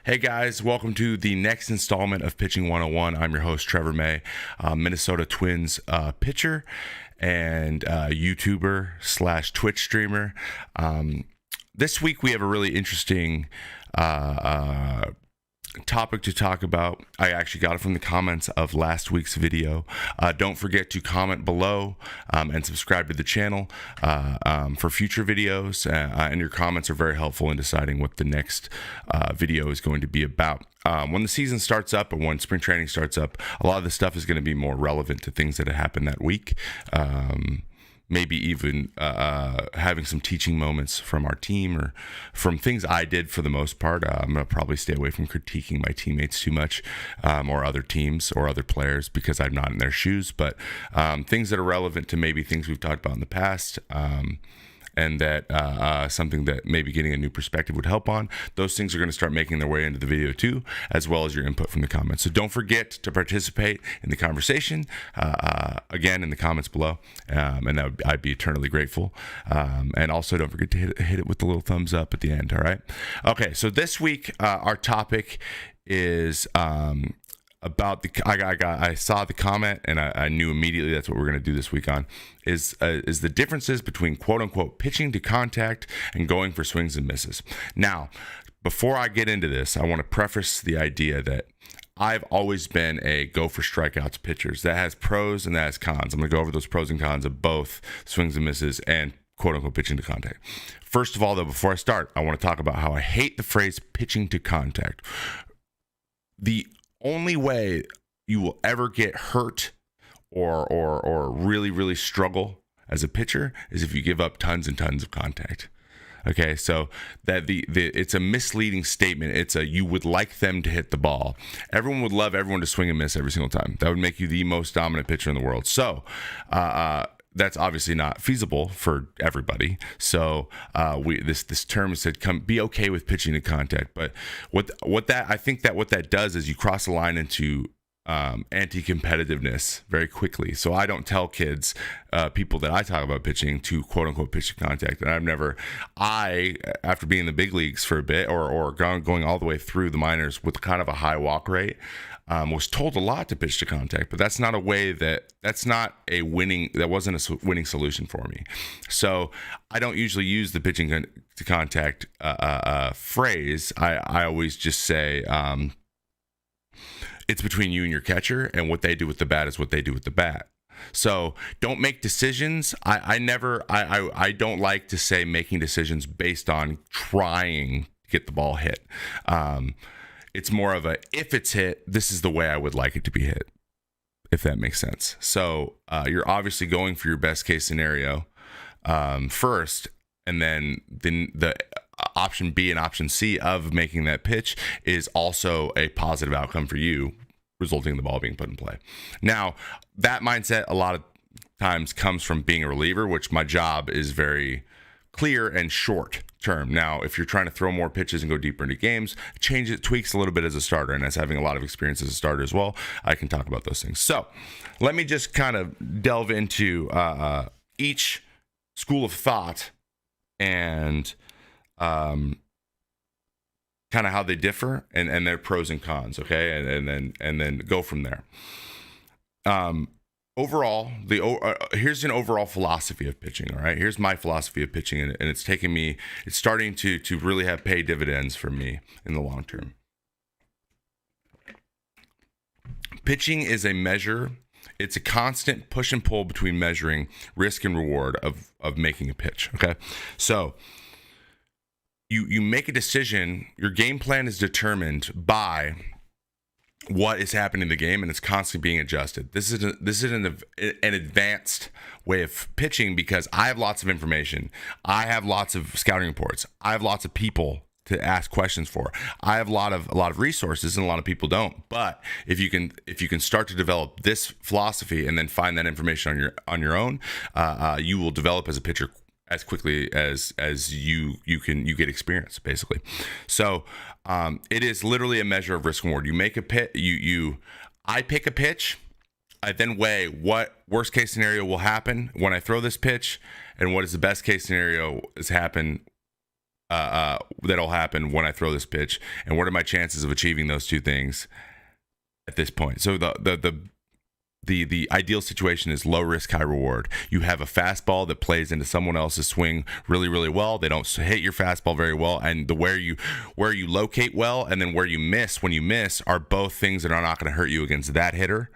Hey guys, welcome to the next installment of Pitching 101. I'm your host, Trevor May, Minnesota Twins pitcher and YouTuber / Twitch streamer. This week we have a really interesting topic to talk about. I actually got it from the comments of last week's video. Don't forget to comment below and subscribe to the channel for future videos, and your comments are very helpful in deciding what the next video is going to be about. When the season starts up or when spring training starts up, a lot of this stuff is going to be more relevant to things that have happened that week. Maybe even having some teaching moments from our team or from things I did for the most part. I'm going to probably stay away from critiquing my teammates too much or other teams or other players because I'm not in their shoes. But things that are relevant to maybe things we've talked about in the past and that something that maybe getting a new perspective would help on. Those things are going to start making their way into the video too, as well as your input from the comments. So don't forget to participate in the conversation, again, in the comments below, and I'd be eternally grateful. And also don't forget to hit it with the little thumbs up at the end, all right? Okay, so this week, our topic is... about I saw the comment and I knew immediately that's what we're going to do this week on is the differences between quote unquote pitching to contact and going for swings and misses. Now, before I get into this, I want to preface the idea that I've always been a go for strikeouts pitchers. That has pros and that has cons. I'm going to go over those pros and cons of both swings and misses and quote unquote pitching to contact. First of all, though, before I start, I want to talk about how I hate the phrase pitching to contact. The only way you will ever get hurt or really struggle as a pitcher is if you give up tons and tons of contact. Okay, so that it's a misleading statement. It's you would like them to hit the ball. Everyone would love everyone to swing and miss every single time. That would make you the most dominant pitcher in the world. So that's obviously not feasible for everybody. So this term said, be okay with pitching to contact. But what that does is you cross the line into anti-competitiveness very quickly. So I don't tell kids, people that I talk about pitching to quote unquote pitch to contact. And after being in the big leagues for a bit or going all the way through the minors with kind of a high walk rate, was told a lot to pitch to contact, but that wasn't a winning solution for me. So I don't usually use the pitching to contact phrase. I always just say it's between you and your catcher, and what they do with the bat is what they do with the bat. So don't make decisions. I don't like to say making decisions based on trying to get the ball hit. It's more of if it's hit, this is the way I would like it to be hit, if that makes sense. So you're obviously going for your best case scenario first, and then the option B and option C of making that pitch is also a positive outcome for you, resulting in the ball being put in play. Now, that mindset a lot of times comes from being a reliever, which my job is very clear and short term. Now, if you're trying to throw more pitches and go deeper into games, tweaks a little bit as a starter. And as having a lot of experience as a starter as well, I can talk about those things. So let me just kind of delve into each school of thought and kind of how they differ and their pros and cons. Okay. And then go from there. Overall, here's an overall philosophy of pitching. All right, here's my philosophy of pitching, and it's starting to really pay dividends for me in the long term. Pitching is a measure. It's a constant push and pull between measuring risk and reward of making a pitch. Okay, so you make a decision. Your game plan is determined by what is happening in the game, and it's constantly being adjusted. This is an advanced way of pitching because I have lots of information. I have lots of scouting reports. I have lots of people to ask questions for. I have a lot of resources, and a lot of people don't. But if you can start to develop this philosophy and then find that information on your own, you will develop as a pitcher as quickly as you get experience, basically. So it is literally a measure of risk and reward. You make a pitch, I pick a pitch, I then weigh what worst case scenario will happen when I throw this pitch, and what is the best case scenario has happened that'll happen when I throw this pitch, and what are my chances of achieving those two things at this point? So the ideal situation is low risk, high reward. You have a fastball that plays into someone else's swing really, really well. They don't hit your fastball very well, and where you locate well and then where you miss when you miss are both things that are not going to hurt you against that hitter.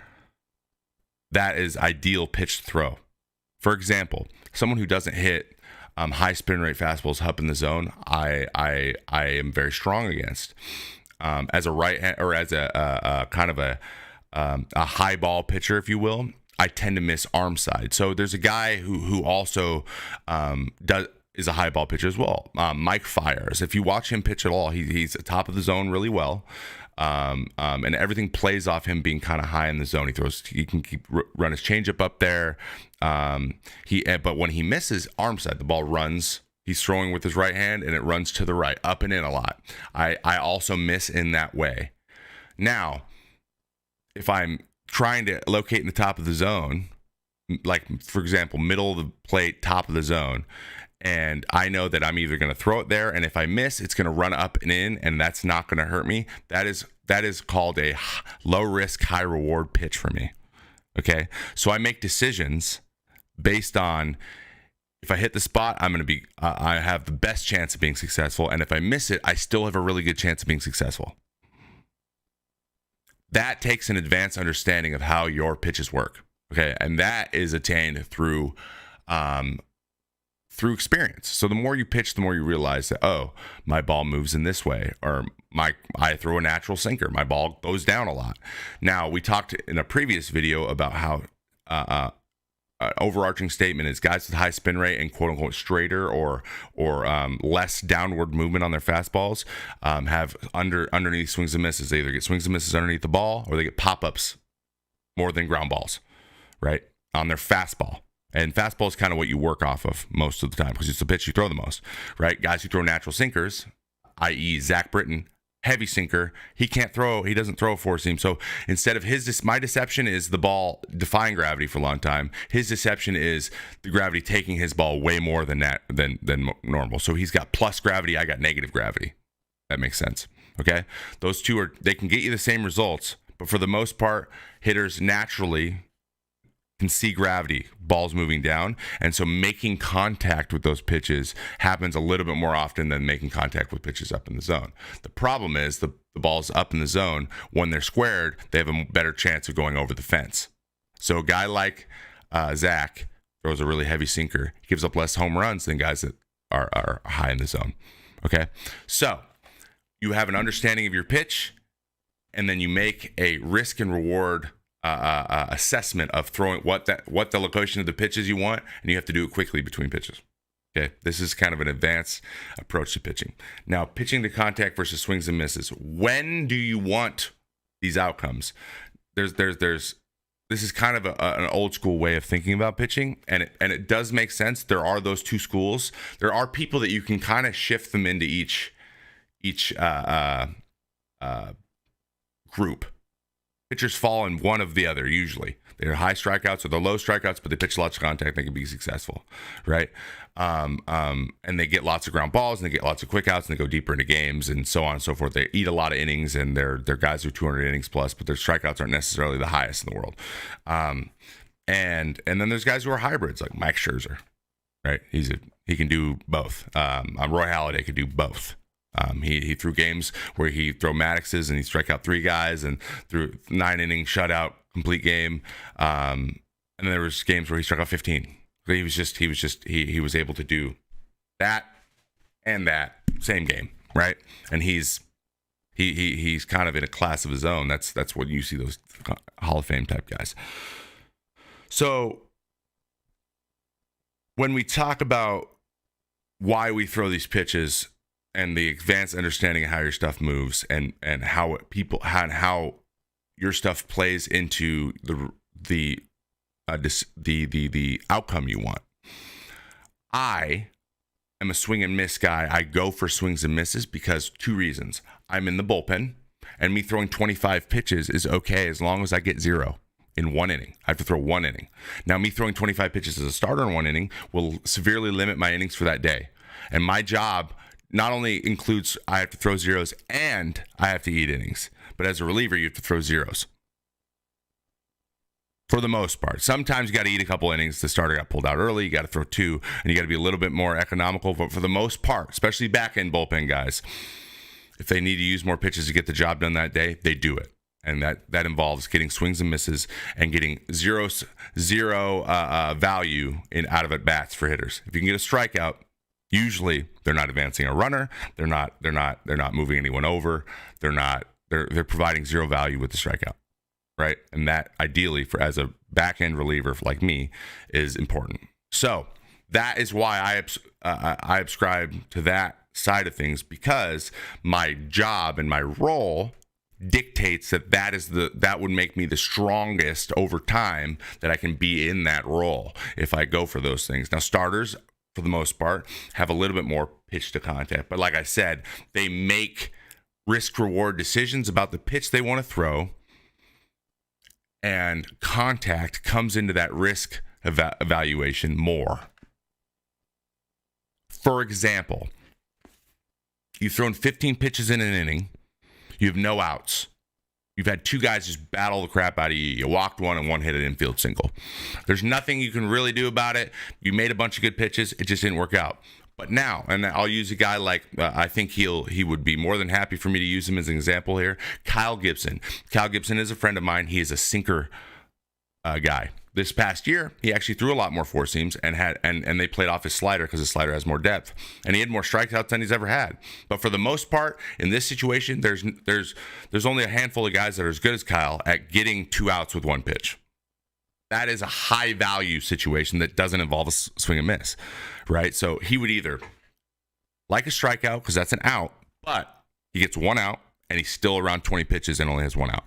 That is ideal pitch to throw. For example, someone who doesn't hit high spin rate fastballs up in the zone, I am very strong against. As a right hand, or as a kind of a high ball pitcher, if you will, I tend to miss arm side. So there's a guy who also is a high ball pitcher as well. Mike Fires. If you watch him pitch at all, he's at top of the zone really well. And everything plays off him being kind of high in the zone. He can run his changeup up there. But when he misses arm side, the ball runs. He's throwing with his right hand, and it runs to the right, up and in a lot. I also miss in that way. Now, if I'm trying to locate in the top of the zone, like for example, middle of the plate, top of the zone, and I know that I'm either going to throw it there, and if I miss, it's going to run up and in, and that's not going to hurt me. That is called a low risk, high reward pitch for me. Okay, so I make decisions based on, if I hit the spot, I'm going to be, I have the best chance of being successful, and if I miss it, I still have a really good chance of being successful. That takes an advanced understanding of how your pitches work. Okay, and that is attained through experience. So the more you pitch, the more you realize that, oh, my ball moves in this way, or I throw a natural sinker, my ball goes down a lot. Now, we talked in a previous video about how overarching statement is guys with high spin rate and quote unquote straighter or less downward movement on their fastballs have underneath swings and misses. They either get swings and misses underneath the ball, or they get pop-ups more than ground balls, right, on their fastball. And fastball is kind of what you work off of most of the time, because it's the pitch you throw the most, right? Guys who throw natural sinkers, i.e. Zach Britton, heavy sinker, he doesn't throw a four seam. So instead of my deception is the ball defying gravity for a long time. His deception is the gravity taking his ball way more than normal. So he's got plus gravity, I got negative gravity. That makes sense. Okay. Those two they can get you the same results, but for the most part, hitters naturally can see gravity, balls moving down, and so making contact with those pitches happens a little bit more often than making contact with pitches up in the zone. The problem is the balls up in the zone, when they're squared, they have a better chance of going over the fence. So a guy like Zach throws a really heavy sinker. He gives up less home runs than guys that are high in the zone. Okay, so you have an understanding of your pitch, and then you make a risk and reward assessment of throwing what the location of the pitches you want, and you have to do it quickly between pitches. Okay, this is kind of an advanced approach to pitching. Now, pitching to contact versus swings and misses. When do you want these outcomes? This is kind of an old school way of thinking about pitching, and it does make sense. There are those two schools. There are people that you can kind of shift them into each group. Pitchers fall in one of the other usually. They're high strikeouts or they're low strikeouts, but they pitch lots of contact. They can be successful, right? And they get lots of ground balls, and they get lots of quick outs, and they go deeper into games, and so on and so forth. They eat a lot of innings, and they're guys who are 200 innings plus, but their strikeouts aren't necessarily the highest in the world. And then there's guys who are hybrids, like Mike Scherzer, right? He can do both. Roy Halladay could do both. He threw games where he throw Maddoxes and he strike out 3 guys and threw 9 inning shutout complete game. And then there was games where he struck out 15. He was able to do that and that same game, right? And he's kind of in a class of his own. That's what you see, those Hall of Fame type guys. So when we talk about why we throw these pitches and the advanced understanding of how your stuff moves and how your stuff plays into the outcome you want. I am a swing and miss guy. I go for swings and misses because 2 reasons. I'm in the bullpen, and me throwing 25 pitches is okay as long as I get 0 in 1 inning. I have to throw 1 inning. Now, me throwing 25 pitches as a starter in 1 inning will severely limit my innings for that day. And my job not only includes I have to throw zeros and I have to eat innings, but as a reliever, you have to throw zeros. For the most part. Sometimes you got to eat a couple innings. The starter got pulled out early. You got to throw 2, and you got to be a little bit more economical. But for the most part, especially back-end bullpen guys, if they need to use more pitches to get the job done that day, they do it. And that involves getting swings and misses and getting zero value out of at-bats for hitters. If you can get a strikeout, usually they're not advancing a runner. They're not moving anyone over. They're providing zero value with the strikeout. Right. And that ideally as a back end reliever like me is important. So that is why I subscribe to that side of things, because my job and my role dictates that would make me the strongest over time that I can be in that role if I go for those things. Now, starters, for the most part, have a little bit more pitch to contact. But like I said, they make risk reward decisions about the pitch they want to throw. And contact comes into that risk evaluation more. For example, you've thrown 15 pitches in an inning. You have no outs. You've had 2 guys just battle the crap out of you. You walked 1 and 1 hit an infield single. There's nothing you can really do about it. You made a bunch of good pitches. It just didn't work out. But now, and I'll use a guy like, I think he would be more than happy for me to use him as an example here, Kyle Gibson. Kyle Gibson is a friend of mine. He is a sinker guy. This past year, he actually threw a lot more four seams and they played off his slider because his slider has more depth. And he had more strikeouts than he's ever had. But for the most part, in this situation, there's only a handful of guys that are as good as Kyle at getting 2 outs with 1 pitch. That is a high value situation that doesn't involve a swing and miss, right? So he would either like a strikeout because that's an out, but he gets 1 out and he's still around 20 pitches and only has 1 out.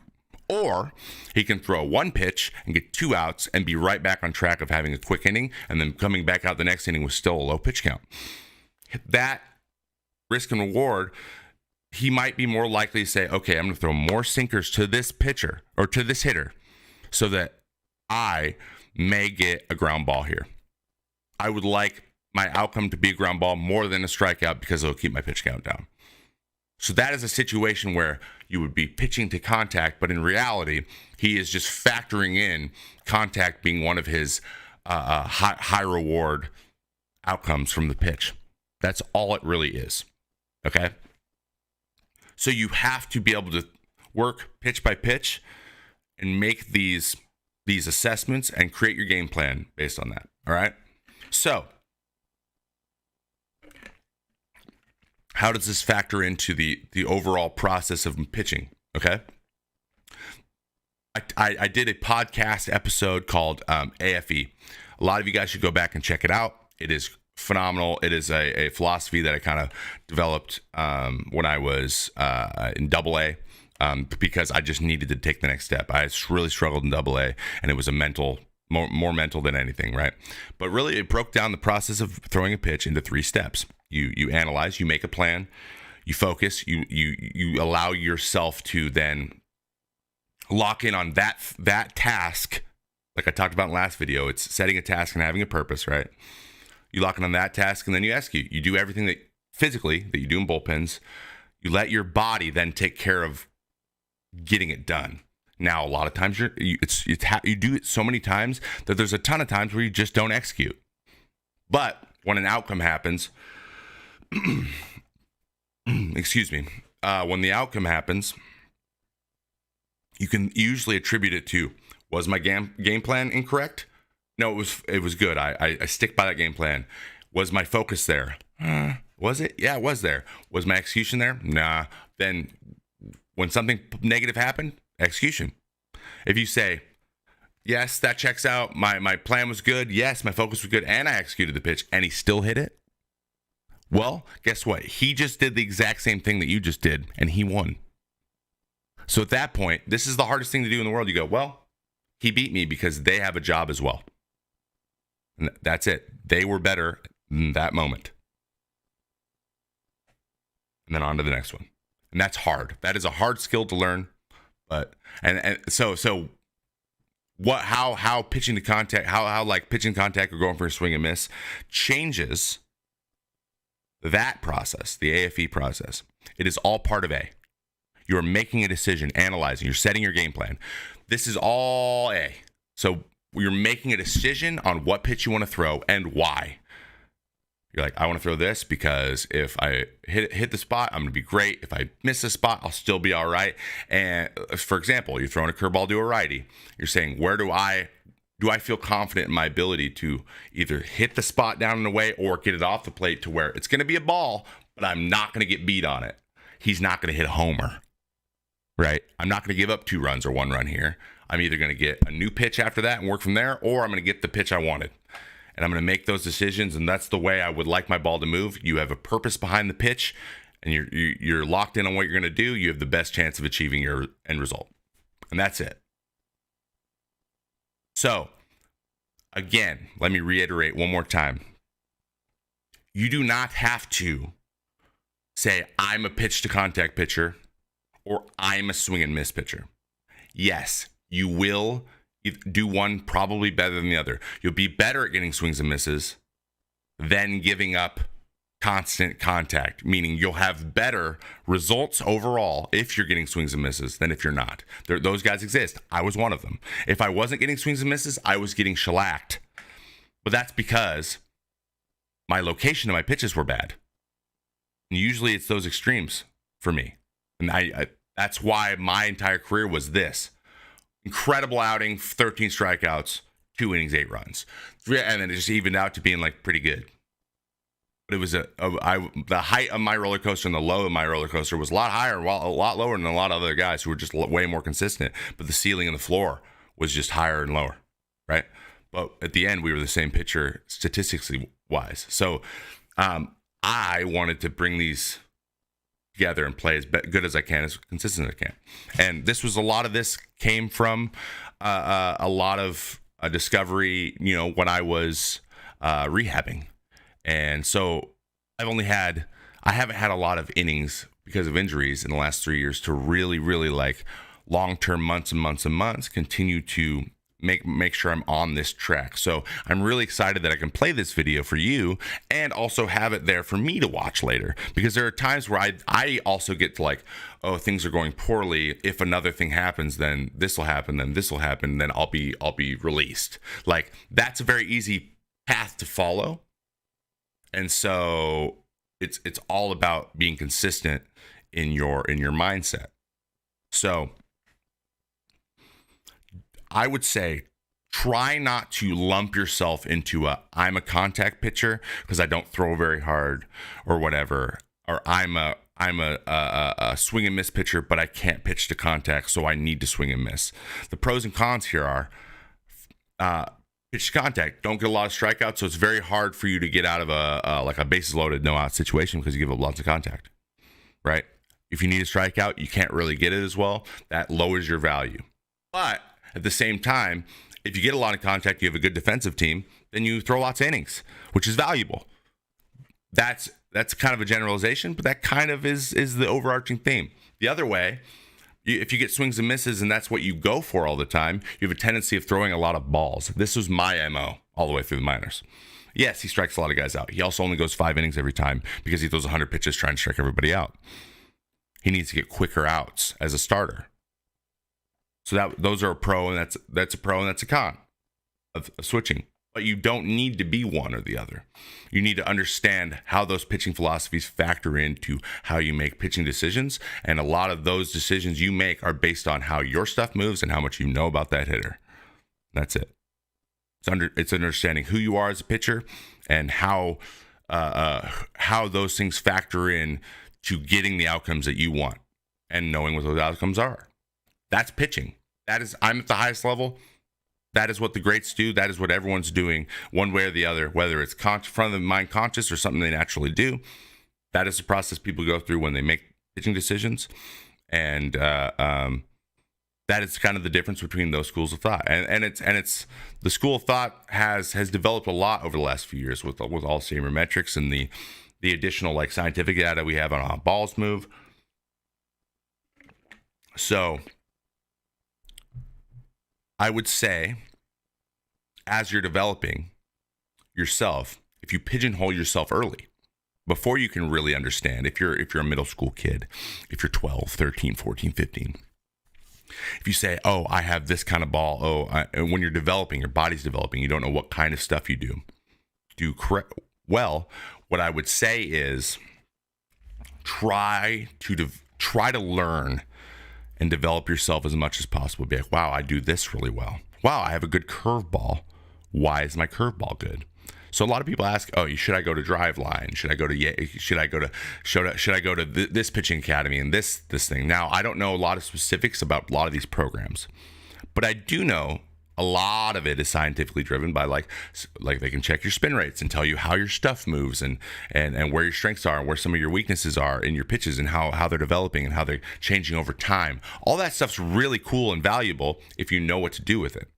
Or he can throw 1 pitch and get 2 outs and be right back on track of having a quick inning and then coming back out the next inning with still a low pitch count. That risk and reward, he might be more likely to say, okay, I'm going to throw more sinkers to this pitcher or to this hitter so that I may get a ground ball here. I would like my outcome to be a ground ball more than a strikeout because it'll keep my pitch count down. So that is a situation where you would be pitching to contact, but in reality, he is just factoring in contact being one of his high reward outcomes from the pitch. That's all it really is. Okay? So you have to be able to work pitch by pitch and make these assessments and create your game plan based on that. All right? So how does this factor into the overall process of pitching? Okay. I did a podcast episode called AFE. A lot of you guys should go back and check it out. It is phenomenal. It is a philosophy that I kind of developed when I was in AA. Because I just needed to take the next step. I really struggled in AA, and it was a more mental than anything, right? But really, it broke down the process of throwing a pitch into 3 steps. You analyze, you make a plan, you focus, you allow yourself to then lock in on that task. Like I talked about in the last video, it's setting a task and having a purpose, right? You lock in on that task, and then you execute. You do everything that physically that you do in bullpens. You let your body then take care of getting it done. Now, a lot of times you do it so many times that there's a ton of times where you just don't execute. But when an outcome happens, excuse me, when the outcome happens, you can usually attribute it to, was my game plan incorrect? No, it was good. I stick by that game plan. Was my focus there? Was it? Yeah, it was there. Was my execution there? Nah. Then when something negative happened, execution. If you say, yes, that checks out, my plan was good, yes, my focus was good, and I executed the pitch, and he still hit it, well, guess what? He just did the exact same thing that you just did, and he won. So at that point, this is the hardest thing to do in the world. You go, well, he beat me because they have a job as well. And that's it. They were better in that moment. And then on to the next one. And that's hard. That is a hard skill to learn. But so what how pitching to contact, how like pitching contact or going for a swing and miss changes That process, the AFE process, it is all part of A. You're making a decision, analyzing, you're setting your game plan. This is all A. So you're making a decision on what pitch you want to throw and why. You're like, I want to throw this because if I hit the spot, I'm going to be great. If I miss the spot, I'll still be all right. And for example, you're throwing a curveball to a righty. You're saying, where do I feel confident in my ability to either hit the spot down and away or get it off the plate to where it's going to be a ball, but I'm not going to get beat on it. He's not going to hit a homer, right? I'm not going to give up 2 runs or 1 run here. I'm either going to get a new pitch after that and work from there, or I'm going to get the pitch I wanted. And I'm going to make those decisions, and that's the way I would like my ball to move. You have a purpose behind the pitch, and you're locked in on what you're going to do. You have the best chance of achieving your end result. And that's it. So, again, let me reiterate one more time. You do not have to say, I'm a pitch to contact pitcher or I'm a swing and miss pitcher. Yes, you will do one probably better than the other. You'll be better at getting swings and misses than giving up constant contact, meaning you'll have better results overall if you're getting swings and misses than if you're not. Those guys exist. I was one of them. If I wasn't getting swings and misses, I was getting shellacked. But that's because my location of my pitches were bad. And usually it's those extremes for me. And I that's why my entire career was this. Incredible outing, 13 strikeouts, 2 innings, 8 runs. And then it just evened out to being like pretty good. But it was the height of my roller coaster and the low of my roller coaster was a lot higher, a lot lower than a lot of other guys who were just way more consistent. But the ceiling and the floor was just higher and lower, right? But at the end, we were the same pitcher statistically wise. So I wanted to bring these together and play as good as I can, as consistent as I can. And a lot of this came from a lot of discovery, when I was rehabbing. And so I haven't had a lot of innings because of injuries in the last 3 years to really, really like long-term months and months and months continue to make sure I'm on this track. So I'm really excited that I can play this video for you and also have it there for me to watch later, because there are times where I also get to like, oh, things are going poorly. If another thing happens, then this will happen, then this will happen, then I'll be released. Like that's a very easy path to follow. And so it's all about being consistent in your mindset. So I would say try not to lump yourself into I'm a contact pitcher because I don't throw very hard or whatever, or I'm a swing and miss pitcher, but I can't pitch to contact, so I need to swing and miss. The pros and cons here are pitch to contact. Don't get a lot of strikeouts, so it's very hard for you to get out of a bases loaded, no out situation because you give up lots of contact, right? If you need a strikeout, you can't really get it as well. That lowers your value. But at the same time, if you get a lot of contact, you have a good defensive team, then you throw lots of innings, which is valuable. That's kind of a generalization, but that kind of is the overarching theme. The other way, if you get swings and misses and that's what you go for all the time, you have a tendency of throwing a lot of balls. This was my MO all the way through the minors. Yes, he strikes a lot of guys out. He also only goes 5 innings every time because he throws 100 pitches trying to strike everybody out. He needs to get quicker outs as a starter. So those are a pro, and that's a pro and that's a con of switching. But you don't need to be one or the other. You need to understand how those pitching philosophies factor into how you make pitching decisions. And a lot of those decisions you make are based on how your stuff moves and how much you know about that hitter. That's it. It's understanding who you are as a pitcher and how those things factor in to getting the outcomes that you want and knowing what those outcomes are. That's pitching. I'm at the highest level. That is what the greats do. That is what everyone's doing one way or the other, whether it's front of the mind conscious or something they naturally do. That is the process people go through when they make pitching decisions. And that is kind of the difference between those schools of thought. And it's the school of thought has developed a lot over the last few years with all sabermetrics and the additional like scientific data we have on how balls move. So I would say, as you're developing yourself, if you pigeonhole yourself early, before you can really understand, if you're a middle school kid, if you're 12, 13, 14, 15, if you say, oh, I have this kind of ball, and when you're developing, your body's developing, you don't know what kind of stuff you do correct. Well, what I would say is try to learn and develop yourself as much as possible. Be like, wow, I do this really well. Wow, I have a good curveball. Why is my curveball good? So a lot of people ask, oh, should I go to Driveline? Should I go to this pitching academy and this thing? Now, I don't know a lot of specifics about a lot of these programs, but I do know a lot of it is scientifically driven by like they can check your spin rates and tell you how your stuff moves and where your strengths are and where some of your weaknesses are in your pitches and how they're developing and how they're changing over time. All that stuff's really cool and valuable if you know what to do with it.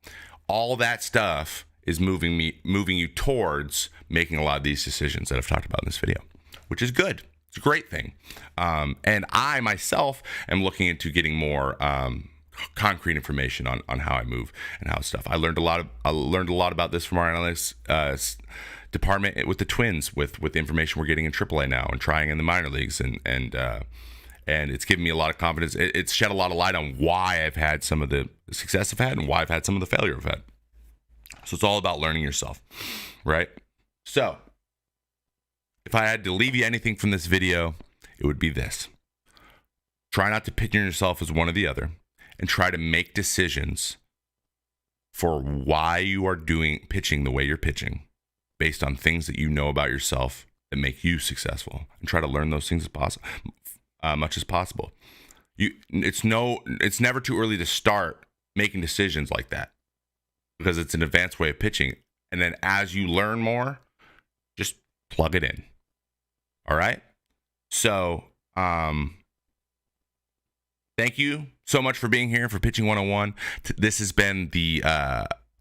All that stuff is moving you towards making a lot of these decisions that I've talked about in this video, which is good. It's a great thing. And I myself am looking into getting more concrete information on how I move and how stuff. I learned a lot about this from our analytics department with the Twins, with the information we're getting in AAA now and trying in the minor leagues, and it's given me a lot of confidence. It's shed a lot of light on why I've had some of the success I've had and why I've had some of the failure I've had. So it's all about learning yourself, right? So if I had to leave you anything from this video, it would be this. Try not to picture yourself as one or the other, and try to make decisions for why you are pitching the way you're pitching based on things that you know about yourself that make you successful, and try to learn those things much as possible. It's never too early to start making decisions like that, because it's an advanced way of pitching. And then as you learn more, just plug it in. All right? So, thank you so much for being here for Pitching 101. This has been the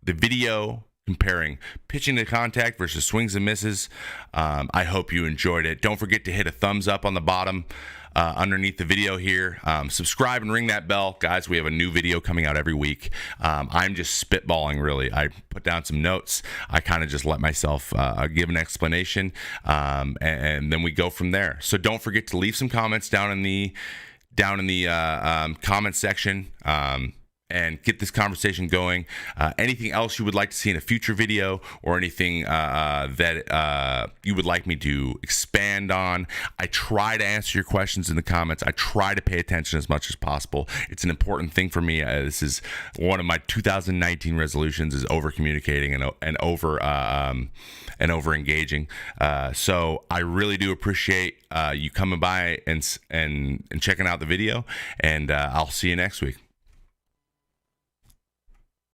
video comparing pitching to contact versus swings and misses. I hope you enjoyed it. Don't forget to hit a thumbs up on the bottom underneath the video here. Subscribe and ring that bell. Guys, we have a new video coming out every week. I'm just spitballing, really. I put down some notes. I kind of just let myself give an explanation, and then we go from there. So don't forget to leave some comments down in the comment section, and get this conversation going. Anything else you would like to see in a future video, or anything that you would like me to expand on, I try to answer your questions in the comments. I try to pay attention as much as possible. It's an important thing for me. This is one of my 2019 resolutions, is over communicating and over engaging. So I really do appreciate you coming by and checking out the video, and I'll see you next week.